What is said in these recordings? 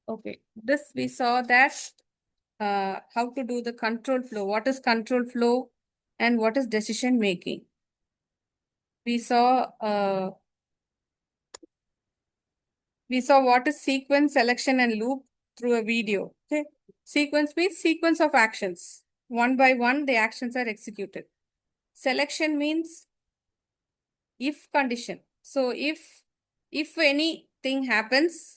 Okay, this we saw that how to do the control flow. What is control flow and what is decision making? We saw what is sequence, selection, and loop through a video. Okay, sequence means sequence of actions. One by one, the actions are executed. Selection means if condition. So if anything happens,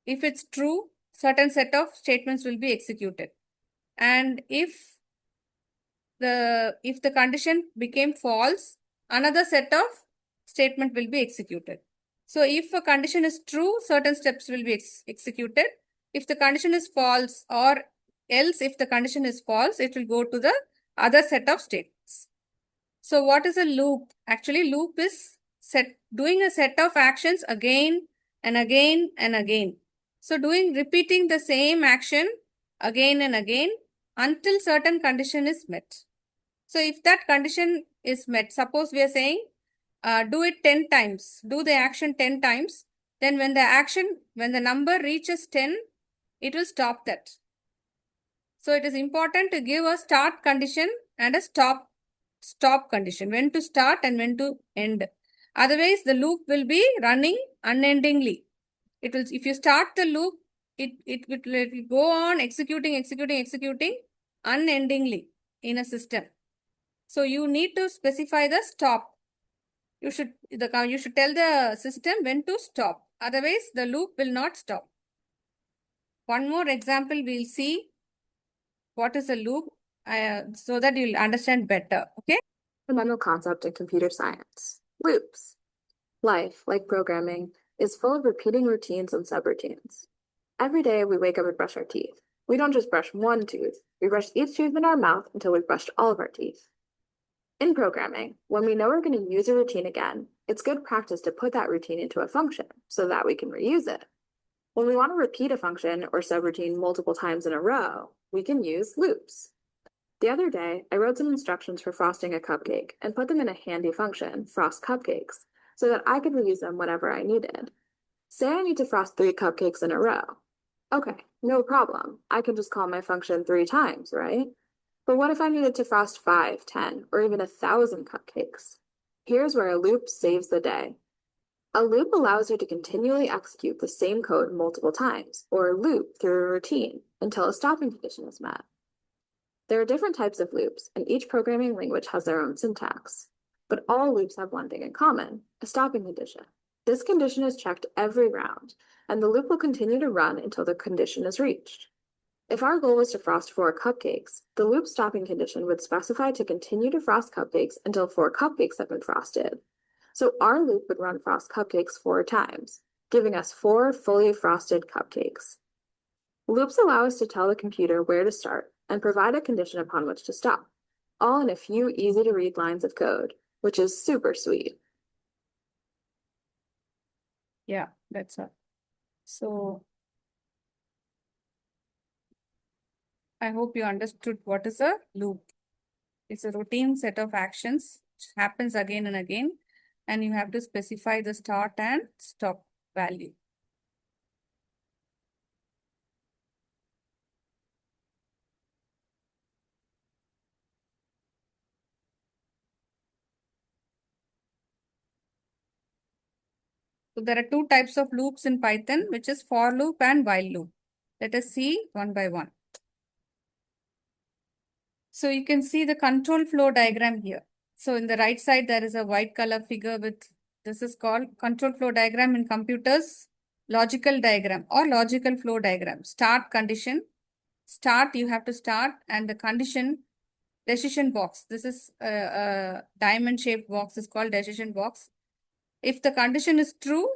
if it's true, certain set of statements will be executed. And if the condition became false, another set of statement will be executed. So if a condition is true, certain steps will be executed. If the condition is false, or else if the condition is false, it will go to the other set of statements. So what is a loop? Actually, loop is doing a set of actions again and again and again. So repeating the same action again and again until certain condition is met. So if that condition is met, suppose we are saying do it 10 times, do the action 10 times, then when the number reaches 10, it will stop that. So it is important to give a start condition and a stop condition, when to start and when to end. Otherwise, the loop will be running unendingly. If you start the loop, it will go on executing unendingly in a system. So you need to specify the stop. You should tell the system when to stop. Otherwise, the loop will not stop. One more example we'll see what is a loop so that you'll understand better. Okay. Fundamental concept in computer science. Loops. Life, like programming, is full of repeating routines and subroutines. Every day we wake up and brush our teeth. We don't just brush one tooth, we brush each tooth in our mouth until we've brushed all of our teeth. In programming, when we know we're going to use a routine again, it's good practice to put that routine into a function so that we can reuse it. When we want to repeat a function or subroutine multiple times in a row, we can use loops. The other day, I wrote some instructions for frosting a cupcake and put them in a handy function, frost cupcakes, so that I could reuse them whenever I needed. Say I need to frost 3 cupcakes in a row. Okay, no problem. I can just call my function 3 times, right? But what if I needed to frost 5, 10, or even 1,000 cupcakes? Here's where a loop saves the day. A loop allows you to continually execute the same code multiple times, or loop through a routine, until a stopping condition is met. There are different types of loops, and each programming language has their own syntax. But all loops have one thing in common, a stopping condition. This condition is checked every round, and the loop will continue to run until the condition is reached. If our goal was to frost 4 cupcakes, the loop stopping condition would specify to continue to frost cupcakes until 4 cupcakes have been frosted. So our loop would run frost cupcakes 4 times, giving us 4 fully frosted cupcakes. Loops allow us to tell the computer where to start and provide a condition upon which to stop, all in a few easy-to-read lines of code, which is super sweet. Yeah, that's all. So I hope you understood what is a loop. It's a routine set of actions which happens again and again, and you have to specify the start and stop value. So there are 2 types of loops in Python, which is for loop and while loop. Let us see one by one. So you can see the control flow diagram here. So in the right side, there is a white color figure with, this is called control flow diagram in computers, logical diagram or logical flow diagram. Start condition, start, you have to start, and the condition, decision box. This is a diamond shaped box is called decision box. If the condition is true,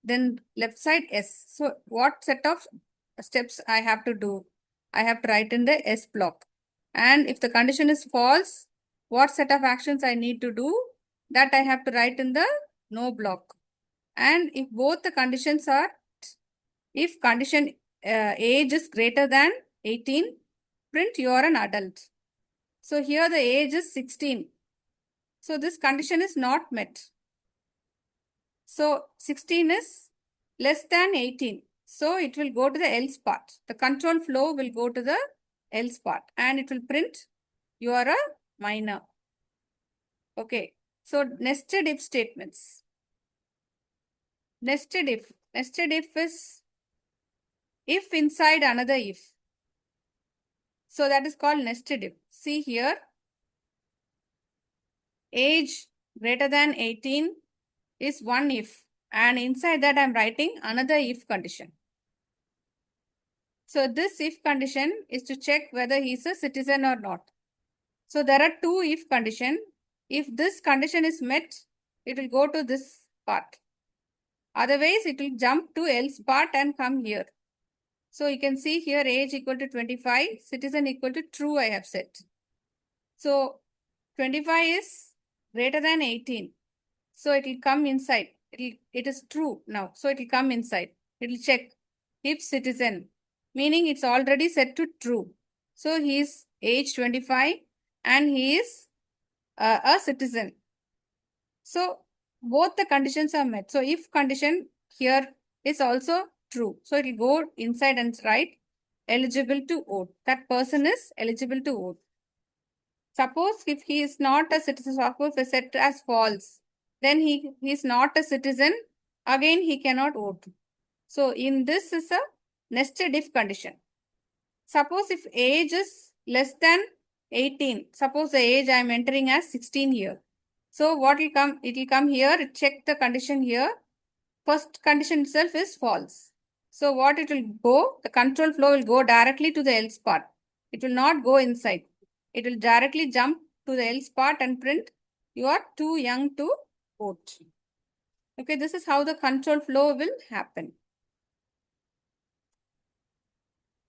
then left side S. So what set of steps I have to do? I have to write in the S block. And if the condition is false, what set of actions I need to do? That I have to write in the no block. And if both the conditions are, if condition age is greater than 18, print you are an adult. So here the age is 16. So this condition is not met. So 16 is less than 18. So it will go to the else part. The control flow will go to the else part and it will print you are a minor. Okay. So nested if statements. Nested if. Nested if is if inside another if. So that is called nested if. See here. Age greater than 18 is one if. And inside that I am writing another if condition. So this if condition is to check whether he is a citizen or not. So there are two if condition. If this condition is met, it will go to this part. Otherwise, it will jump to else part and come here. So you can see here age equal to 25, citizen equal to true I have set. So 25 is greater than 18. So it will come inside. It is true now. So it will come inside. It will check if citizen, meaning it's already set to true. So he is age 25 and he is a citizen. So both the conditions are met. So if condition here is also true. So it will go inside and write eligible to vote. That person is eligible to vote. Suppose if he is not a citizen, suppose we set as false, then he is not a citizen, again he cannot vote. So in this is a nested if condition. Suppose if age is less than 18, suppose the age I am entering as 16 here. So what will come? It will come here, check the condition here. First condition itself is false. So what it will go? The control flow will go directly to the else part. It will not go inside. It will directly jump to the else part and print you are too young to vote. Okay, this is how the control flow will happen.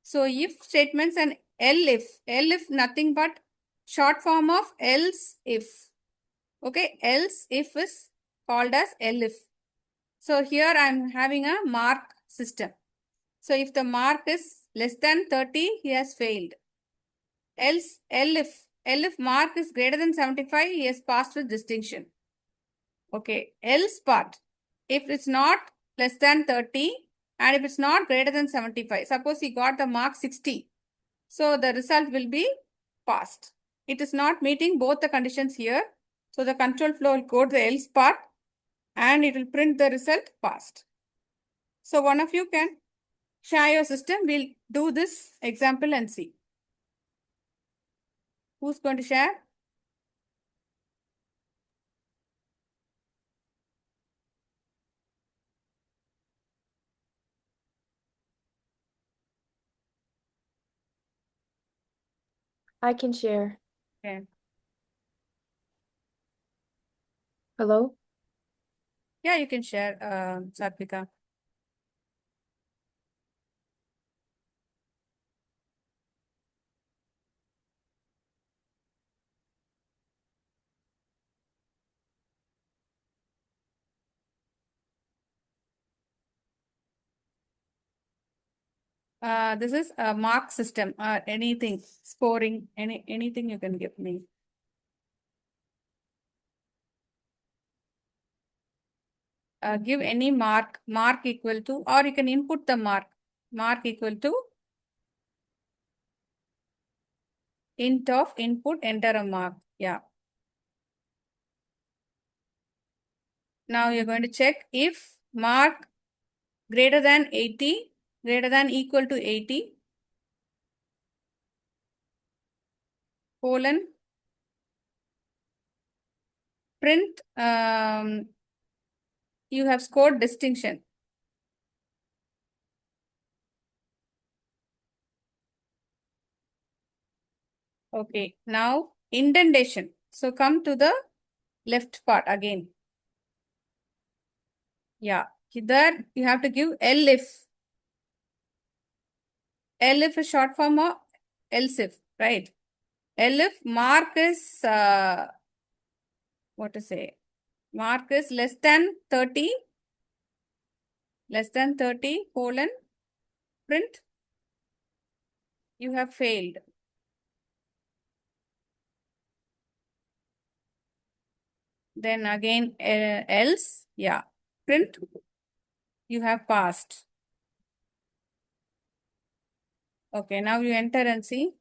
So if statements and L if nothing but short form of else if. Okay, else if is called as L if. So here I am having a mark system. So if the mark is less than 30, he has failed. Else L if mark is greater than 75, he has passed with distinction. Okay, else part. If it's not less than 30 and if it's not greater than 75, suppose he got the mark 60. So the result will be passed. It is not meeting both the conditions here. So the control flow will go to the else part and it will print the result passed. So one of you can share your system. We'll do this example and see. Who's going to share? I can share. Okay. Hello? Yeah, you can share, Satvika. This is a mark system. Anything, scoring, anything you can give me. Give any mark equal to, or you can input the mark equal to int of input, enter a mark. Yeah. Now you're going to check if mark greater than 80, greater than equal to 80, colon, print, you have scored distinction. Okay, now indentation. So come to the left part again. Yeah, there you have to give L if. L if is short form of else if, right? L if mark is, what to say? Mark is less than 30, colon, print, you have failed. Then again, else, yeah, print, you have passed. Okay, now you enter and see.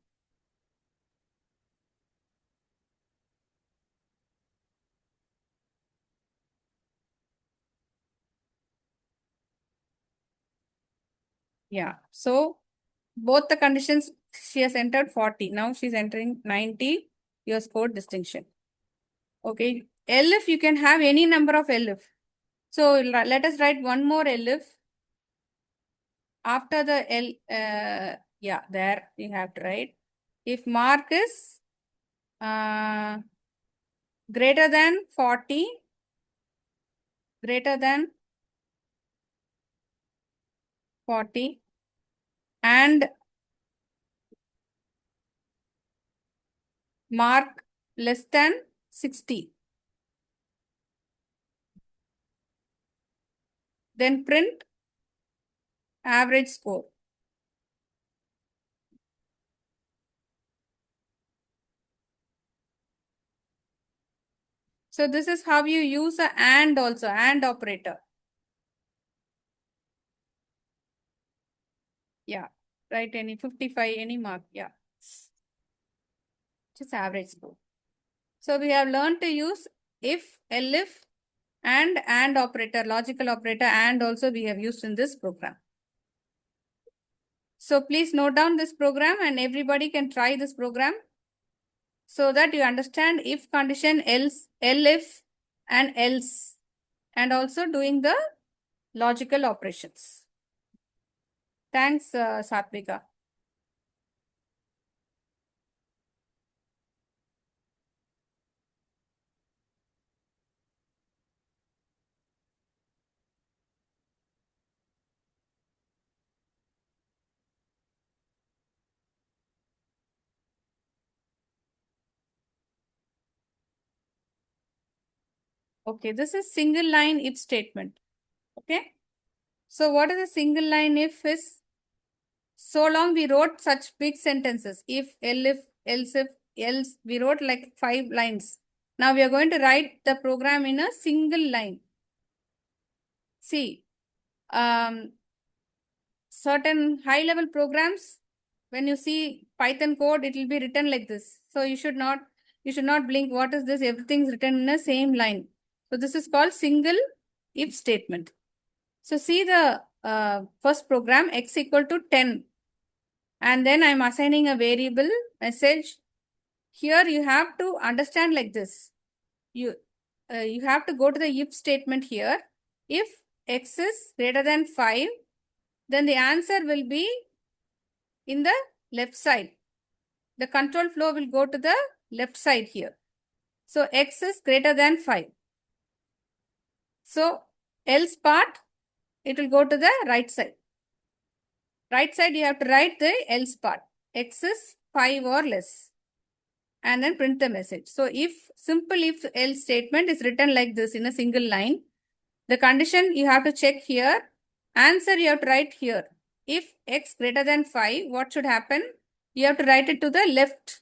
Yeah, so both the conditions she has entered 40. Now she's entering 90. You scored distinction. Okay, elif you can have any number of elif. So let us write one more elif. After the yeah, there you have to write. If mark is greater than 40, greater than 40, and mark less than 60, then print average score. So this is how you use a AND also, AND operator. Yeah, write any 55, any mark. Yeah, just average score. So we have learned to use if, elif, and AND operator, logical operator, and also we have used in this program. So please note down this program and everybody can try this program so that you understand if condition, else, elif, and else, and also doing the logical operations. Thanks, Satvika. Okay, this is single line if statement. Okay. So what is a single line if is? So long we wrote such big sentences. If, elif, else if, else. We wrote like 5 lines. Now we are going to write the program in a single line. See, certain high level programs, when you see Python code, it will be written like this. So you should not blink. What is this? Everything is written in the same line. So this is called single if statement. So see the first program, x equal to 10. And then I'm assigning a variable message. Here you have to understand like this. You have to go to the if statement here. If x is greater than 5, then the answer will be in the left side. The control flow will go to the left side here. So x is greater than 5. So else part, it will go to the right side. Right side, you have to write the else part. X is 5 or less. And then print the message. So if simple if else statement is written like this in a single line, the condition you have to check here. Answer you have to write here. If x greater than 5, what should happen? You have to write it to the left.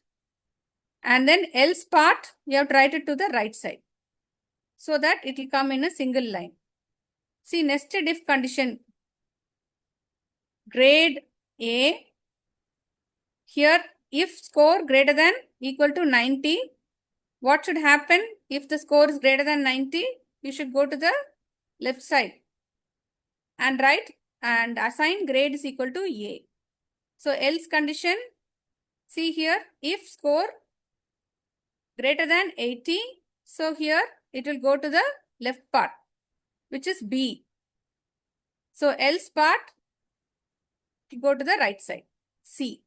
And then else part, you have to write it to the right side. So that it will come in a single line. See, nested if condition. Grade A. Here, if score greater than equal to 90, what should happen? If the score is greater than 90, you should go to the left side and write and assign grade is equal to A. So else condition, see here, if score greater than 80, so here it will go to the left part, which is B. So else part, go to the right side, C.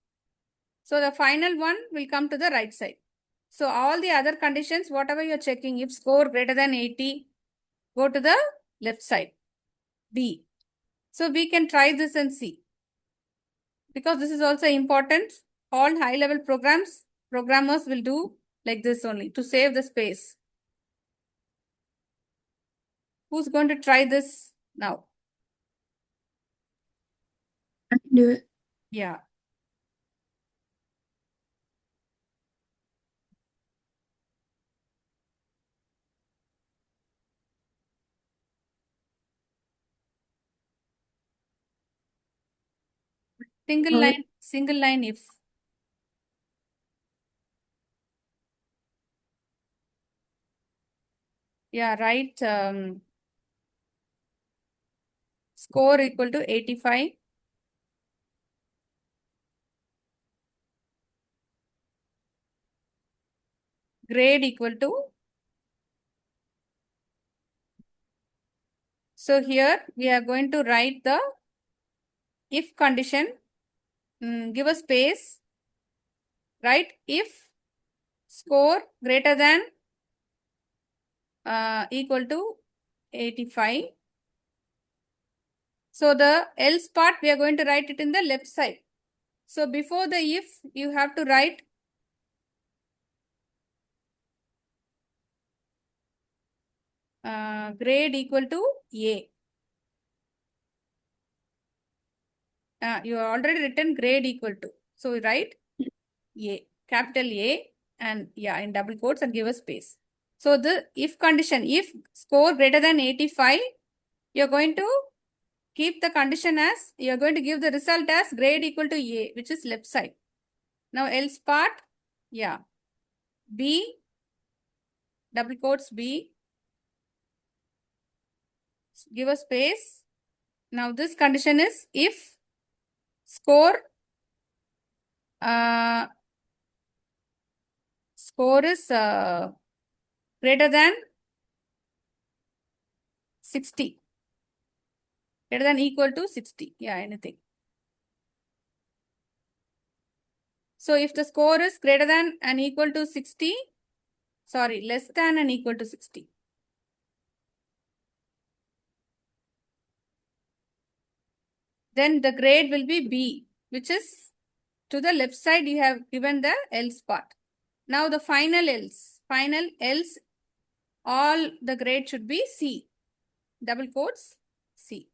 So the final one will come to the right side. So all the other conditions, whatever you're checking, if score greater than 80, go to the left side, B. So we can try this and see. Because this is also important. All high level programmers will do like this only to save the space. Who's going to try this now? I can do it. Yeah. Single line if. Yeah, write score equal to 85. Grade equal to. So here we are going to write the if condition. Give a space. Write if score greater than equal to 85. So the else part we are going to write it in the left side. So before the if you have to write grade equal to A. You have already written grade equal to. So we write A, capital A, and yeah, in double quotes and give a space. So the if condition, if score greater than 85, you're going to keep the condition as, you're going to give the result as grade equal to A, which is left side. Now else part, yeah, B, double quotes B, give a space. Now this condition is if score is greater than 60, greater than equal to 60, yeah, anything. So if the score is greater than and equal to 60, sorry, less than and equal to 60. Then the grade will be B, which is to the left side you have given the else part. Now the final else, all the grade should be C, double quotes C.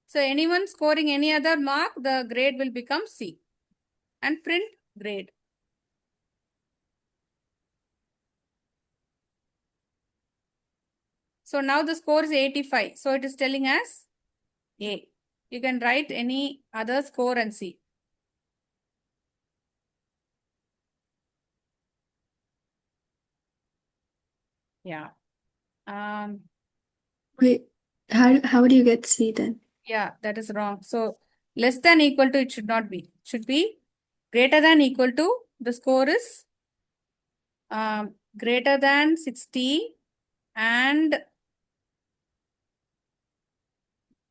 So anyone scoring any other mark, the grade will become C and print grade. So now the score is 85. So it is telling us A. You can write any other score and see. Yeah. Wait, how do you get C then? Yeah, that is wrong. So less than equal to it should not be. It should be greater than equal to, the score is greater than 60 and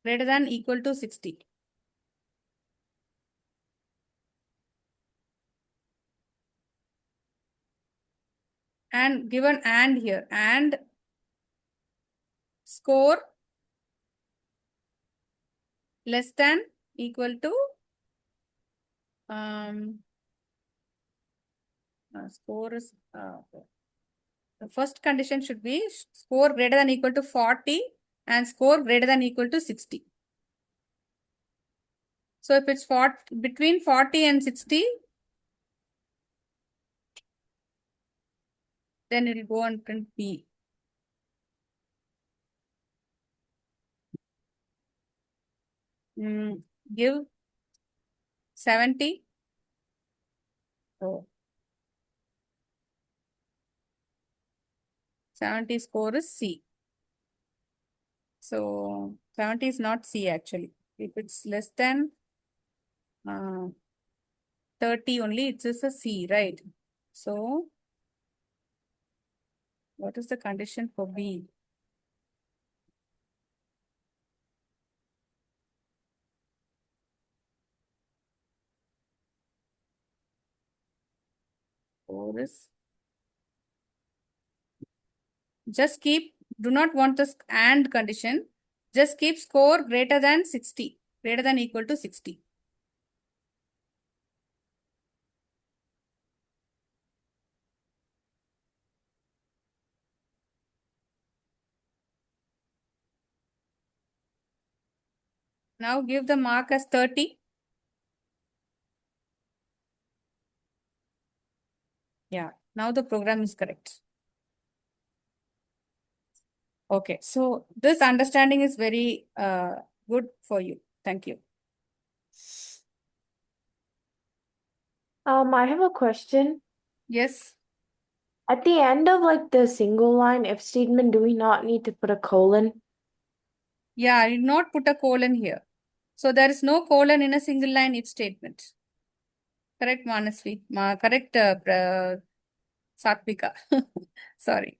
greater than equal to 60. And given and here, and score less than equal to score is the first condition should be score greater than equal to 40 and score greater than equal to 60. So if it's between 40 and 60, then it will go and print B. Give 70. Oh, 70 score is C. So 70 is not C actually. If it's less than 30 only, it's just a C, right? So what is the condition for B? Score is, just keep, do not want this and condition. Just keep score greater than 60, greater than equal to 60. Now give the mark as 30. Yeah, now the program is correct. Okay, so this understanding is very good for you. Thank you. I have a question. Yes. At the end of like the single line if statement, do we not need to put a colon? Yeah, I did not put a colon here. So there is no colon in a single line if statement. Correct, Manasvi. Correct, Satvika. Sorry.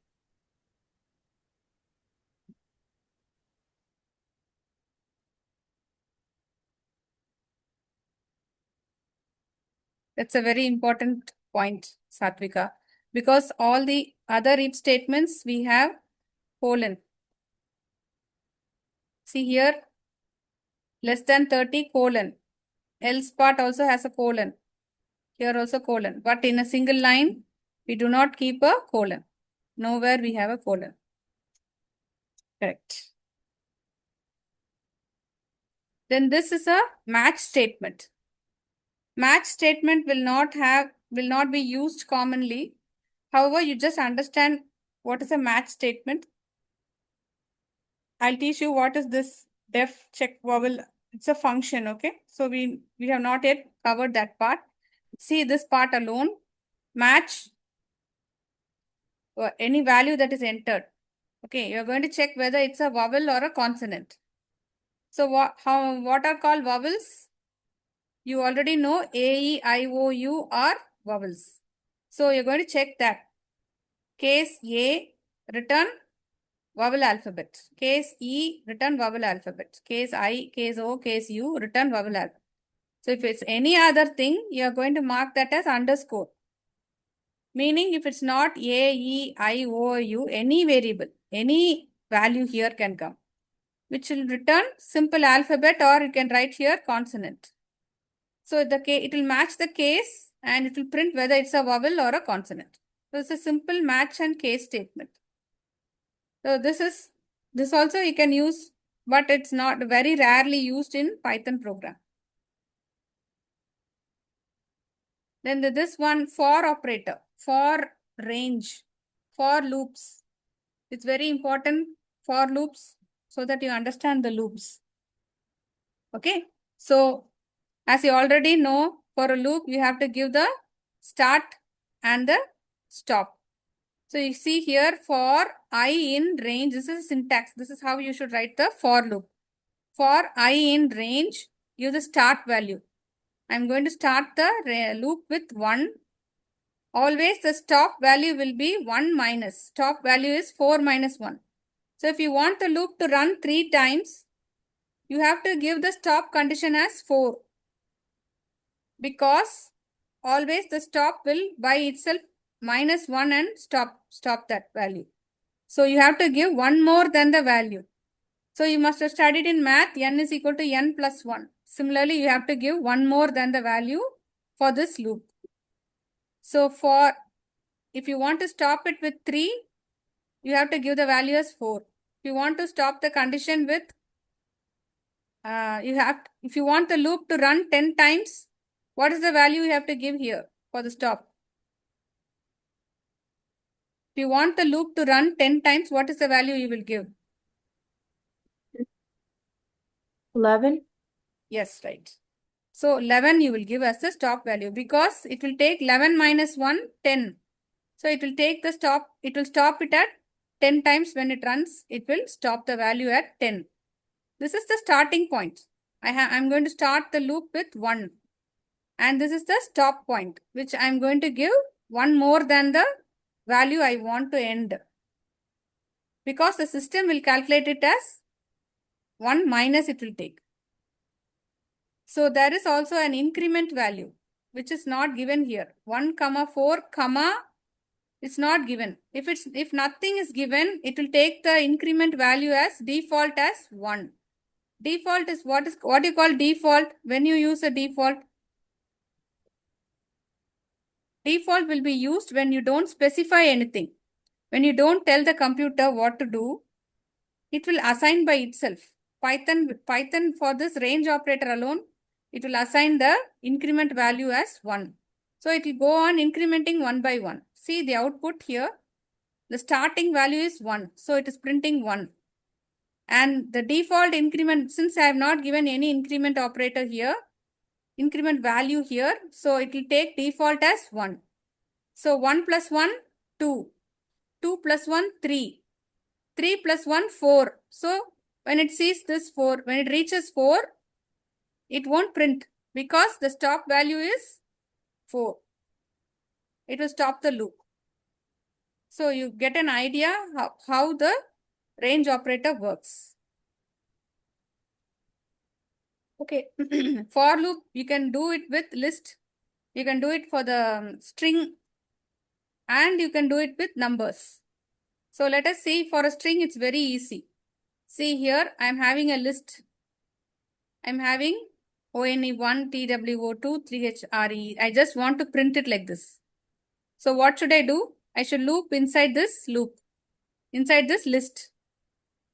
That's a very important point, Satvika, because all the other if statements we have colon. See here, less than 30 colon. Else part also has a colon. Here also colon. But in a single line, we do not keep a colon. Nowhere we have a colon. Correct. Then this is a match statement. Match statement will not be used commonly. However, you just understand what is a match statement. I'll teach you what is this def check vowel. It's a function, okay? So we have not yet covered that part. See this part alone. Match any value that is entered. Okay, you're going to check whether it's a vowel or a consonant. So what are called vowels? You already know A, E, I, O, U are vowels. So you're going to check that. Case A, return vowel alphabet. Case E, return vowel alphabet. Case I, case O, case U, return vowel alphabet. So if it's any other thing, you are going to mark that as underscore. Meaning if it's not A, E, I, O, U, any variable, any value here can come, which will return simple alphabet, or you can write here consonant. So it will match the case and it will print whether it's a vowel or a consonant. So it's a simple match and case statement. So this also you can use, but it's not very rarely used in Python program. Then this one for operator, for range, for loops. It's very important for loops so that you understand the loops. Okay. So as you already know, for a loop, you have to give the start and the stop. So you see here for I in range, this is syntax. This is how you should write the for loop. For I in range, give the start value. I'm going to start the loop with 1. Always the stop value will be 1 minus. Stop value is 4 minus 1. So if you want the loop to run 3 times, you have to give the stop condition as 4. Because always the stop will by itself minus 1 and stop that value. So you have to give 1 more than the value. So you must have studied in math, n is equal to n plus 1. Similarly, you have to give 1 more than the value for this loop. So if you want to stop it with 3, you have to give the value as 4. If you want to stop the condition with, if you want the loop to run 10 times, what is the value you have to give here for the stop? If you want the loop to run 10 times, what is the value you will give? 11. Yes, right. So 11 you will give as the stop value because it will take 11 minus 1, 10. So it will take the stop, it will stop it at 10 times when it runs, it will stop the value at 10. This is the starting point. I'm going to start the loop with 1. And this is the stop point, which I'm going to give 1 more than the value I want to end. Because the system will calculate it as 1 minus it will take. So there is also an increment value, which is not given here. 1, 4, it's not given. If nothing is given, it will take the increment value as default as 1. Default is what you call default when you use a default. Default will be used when you don't specify anything. When you don't tell the computer what to do, it will assign by itself. Python for this range operator alone, it will assign the increment value as 1. So it will go on incrementing 1 by 1. See the output here. The starting value is 1. So it is printing 1. And the default increment, since I have not given any increment operator here, increment value here. So it will take default as 1. So 1 plus 1, 2. 2 plus 1, 3. 3 plus 1, 4. So when it sees this 4, when it reaches 4, it won't print because the stop value is 4. It will stop the loop. So you get an idea how the range operator works. Okay, for loop, you can do it with list. You can do it for the string and you can do it with numbers. So let us see, for a string, it's very easy. See here, I am having a list. I am having ONE1, TWO2, 3HRE. I just want to print it like this. So what should I do? I should loop inside this loop, inside this list.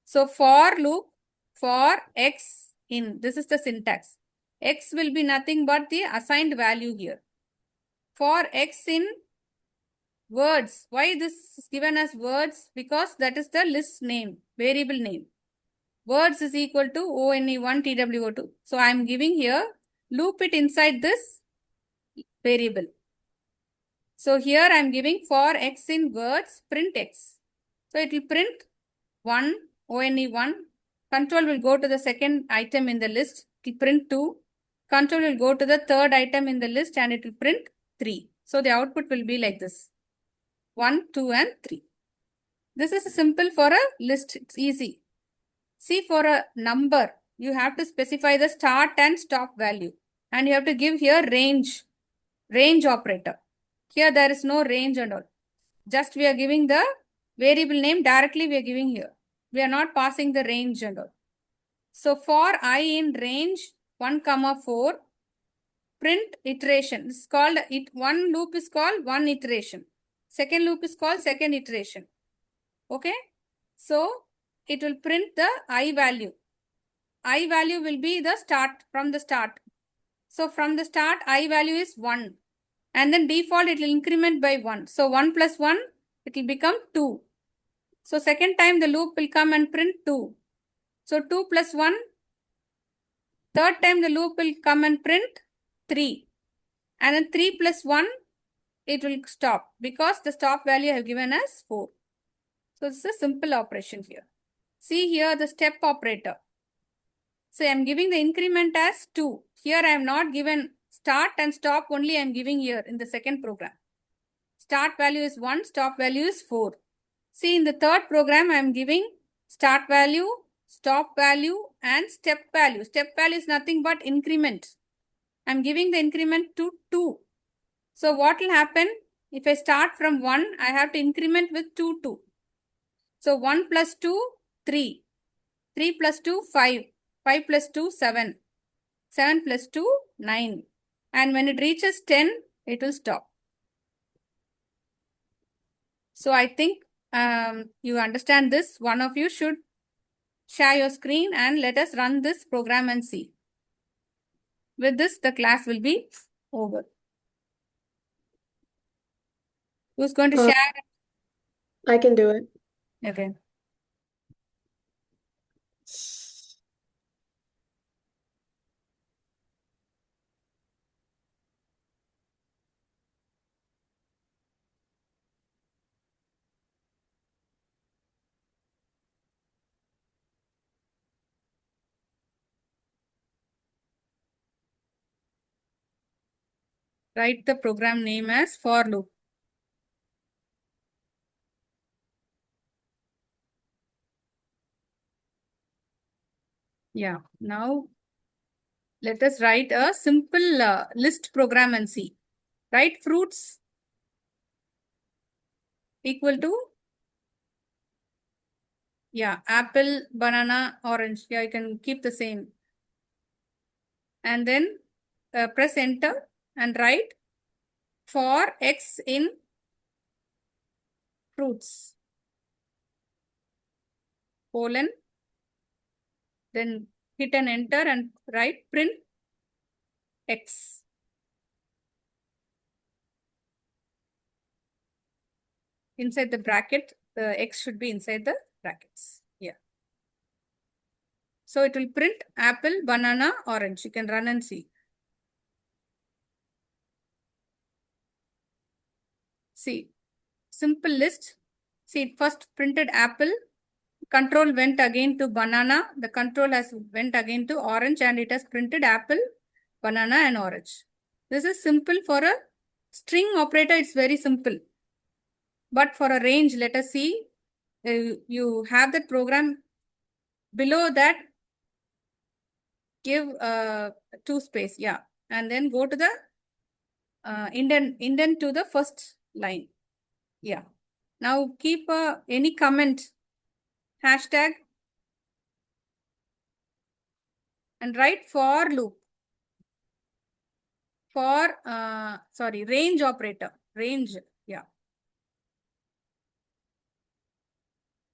So for loop, for x in, this is the syntax. X will be nothing but the assigned value here. For x in words, why this is given as words? Because that is the list name, variable name. Words is equal to ONE1 TWO2. So I am giving here, loop it inside this variable. So here I am giving for x in words, print x. So it will print 1, ONE1. Control will go to the second item in the list. It will print 2. Control will go to the third item in the list and it will print 3. So the output will be like this. 1, 2 and 3. This is simple for a list. It's easy. See, for a number, you have to specify the start and stop value. And you have to give here range operator. Here there is no range and all. Just we are giving the variable name directly we are giving here. We are not passing the range and all. So for I in range 1, 4, print iteration. This is called it. One loop is called one iteration. Second loop is called second iteration. Okay. So it will print the I value. I value will be the start, from the start. So from the start, I value is 1. And then default, it will increment by 1. So 1 plus 1, it will become 2. So second time the loop will come and print 2. So 2 plus 1. Third time the loop will come and print 3. And then 3 plus 1, it will stop because the stop value I have given as 4. So this is a simple operation here. See here the step operator. So I am giving the increment as 2. Here I am not given start and stop, only I am giving here in the second program. Start value is 1, stop value is 4. See, in the third program I am giving start value, stop value and step value. Step value is nothing but increment. I am giving the increment to 2. So what will happen? If I start from 1, I have to increment with 2, 2. So 1 plus 2, 3. 3 plus 2, 5. 5 plus 2, 7. 7 plus 2, 9. And when it reaches 10, it will stop. So I think you understand this. One of you should share your screen and let us run this program and see. With this, the class will be over. Who's going to share? I can do it. Okay. Write the program name as for loop. Yeah, now let us write a simple list program and see. Write fruits equal to, yeah, apple, banana, orange. Yeah, you can keep the same. And then press enter and write for x in fruits, colon, then hit an enter and write print x. Inside the bracket, the x should be inside the brackets. Yeah. So it will print apple, banana, orange. You can run and see. See, simple list. See, first printed apple. Control went again to banana. The control has went again to orange and it has printed apple, banana and orange. This is simple for a string operator. It's very simple. But for a range, let us see. You have that program. Below that, give two space. Yeah. And then go to the indent to the first line. Yeah. Now keep any comment, hashtag, and write for loop. For, range operator. Range. Yeah.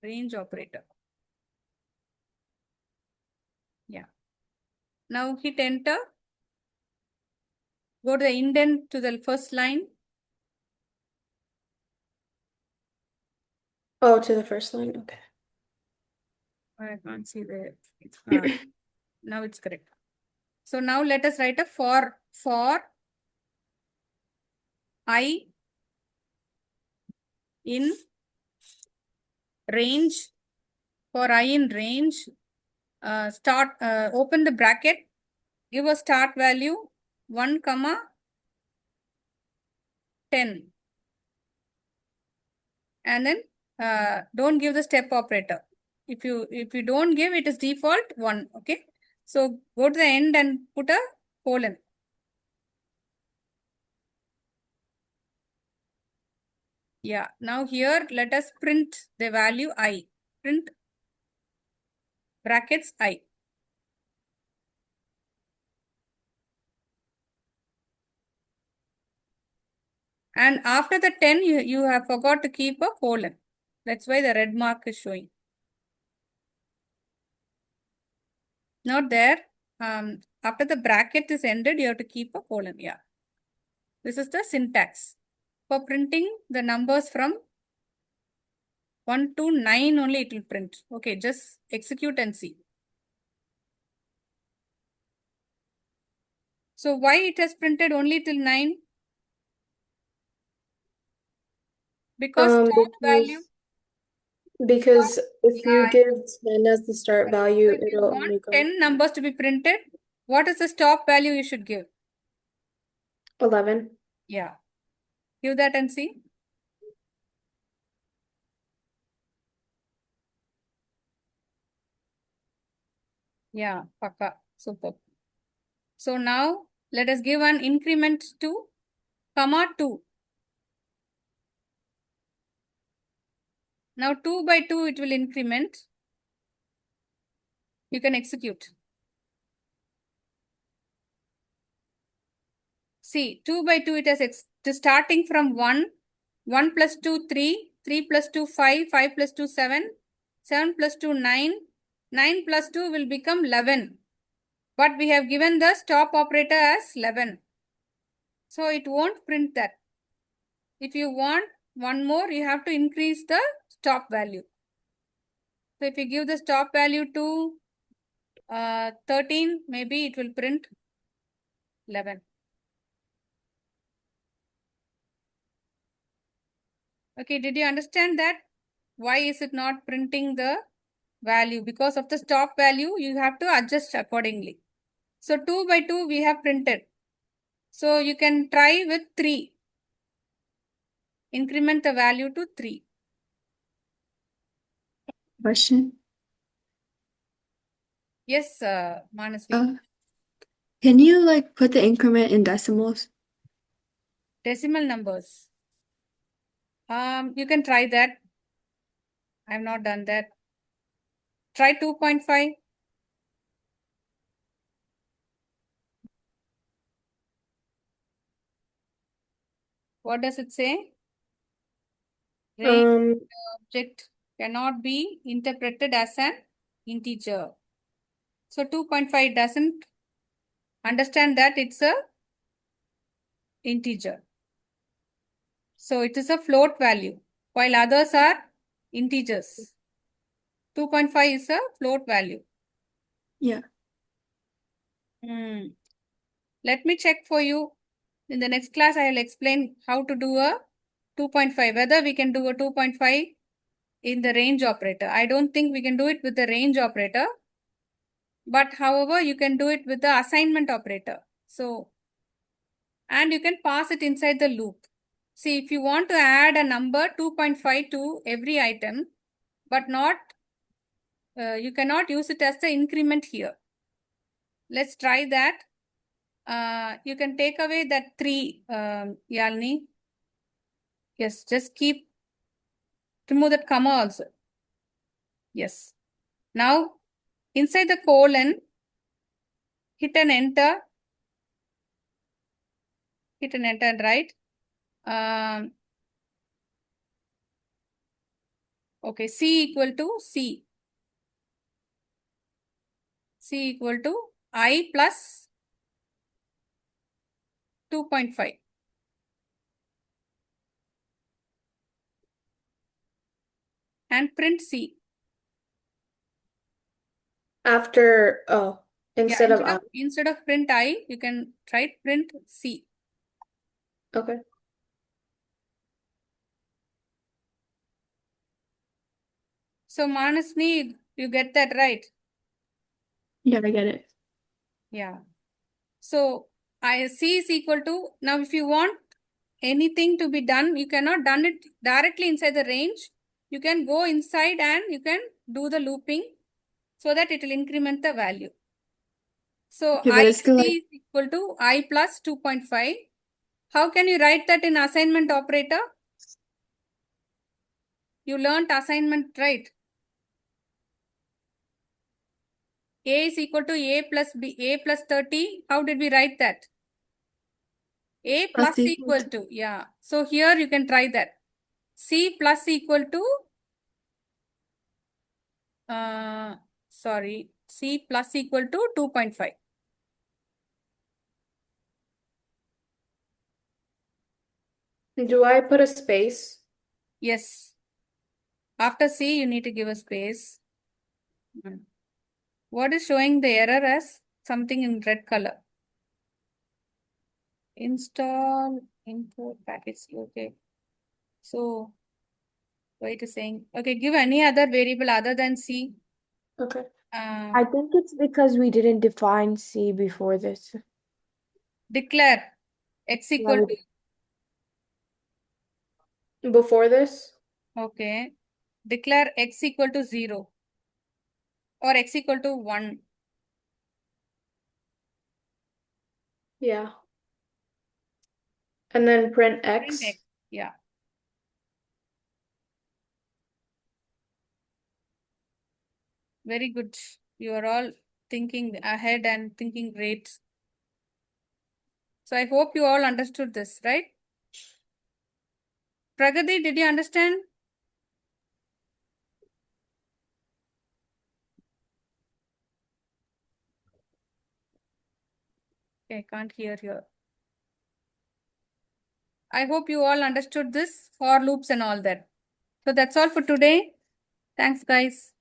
Range operator. Yeah. Now hit enter. Go to the indent to the first line. Oh, to the first line. Okay. I can't see the. Now it's correct. So now let us write a for I in range. For I in range. Open the bracket. Give a start value 1, 10. And then don't give the step operator. If you don't give, it is default 1. Okay. So go to the end and put a colon. Yeah. Now here let us print the value I. Print brackets I. And after the 10, you have forgot to keep a colon. That's why the red mark is showing. Not there. After the bracket is ended, you have to keep a colon. Yeah. This is the syntax. For printing the numbers from 1 to 9 only it will print. Okay, just execute and see. So why it has printed only till 9? Because start value. Because if you Yeah. give 10 as the start value, If you it'll want only go 10 numbers to be printed, what is the stop value you should give? 11. Yeah. Give that and see. Yeah, Paka. Super. So now let us give an increment to comma 2. Now 2 by 2 it will increment. You can execute. See, 2 by 2 it has starting from 1. 1 plus 2, 3. 3 plus 2, 5. 5 plus 2, 7. 7 plus 2, 9. 9 plus 2 will become 11. But we have given the stop operator as 11. So it won't print that. If you want one more, you have to increase the stop value. So if you give the stop value to 13, maybe it will print 11. Okay, did you understand that? Why is it not printing the value? Because of the stop value, you have to adjust accordingly. So 2 by 2 we have printed. So you can try with 3. Increment the value to 3. Question. Yes, Manasvi. Can you like put the increment in decimals? Decimal numbers. You can try that. I have not done that. Try 2.5. What does it say? Range object cannot be interpreted as an integer. So 2.5 doesn't understand that it's a integer. So it is a float value, while others are integers. 2.5 is a float value. Yeah. Let me check for you. In the next class, I will explain how to do a 2.5. Whether we can do a 2.5 in the range operator. I don't think we can do it with the range operator. But however, you can do it with the assignment operator. So, and you can pass it inside the loop. See, if you want to add a number 2.5 to every item, but not, you cannot use it as the increment here. Let's try that. You can take away that 3, Yalini. Yes, just remove that comma also. Yes. Now, inside the colon, hit an enter. Hit an enter and write. Okay, C equal to C. C equal to I plus 2.5. And print C. After, oh, Yeah, instead of I. instead of print I, you can write print C. Okay. So Manasni, you get that right? Yeah, I get it. Yeah. So C is equal to, now if you want anything to be done, you cannot done it directly inside the range. You can go inside and you can do the looping so that it will increment the value. So Okay, but it's still C like, is equal to I plus 2.5. How can you write that in assignment operator? You learnt assignment, right? A is equal to A plus B, A plus 30. How did we write that? A plus equal to, yeah. So here you can try that. C plus equal to, C plus equal to 2.5. Do I put a space? Yes. After C, you need to give a space. What is showing the error as something in red color? Install import package. Okay. So wait a saying. Okay, give any other variable other than C. Okay. I think it's because we didn't define C before this. Declare x Yeah, equal to. Before this? Okay. Declare x equal to 0 or x equal to 1. Yeah. And then print Print X. x. Yeah. Very good. You are all thinking ahead and thinking great. So I hope you all understood this, right? Pragati, did you understand? Okay, I can't hear here. I hope you all understood this for loops and all that. So that's all for today. Thanks, guys.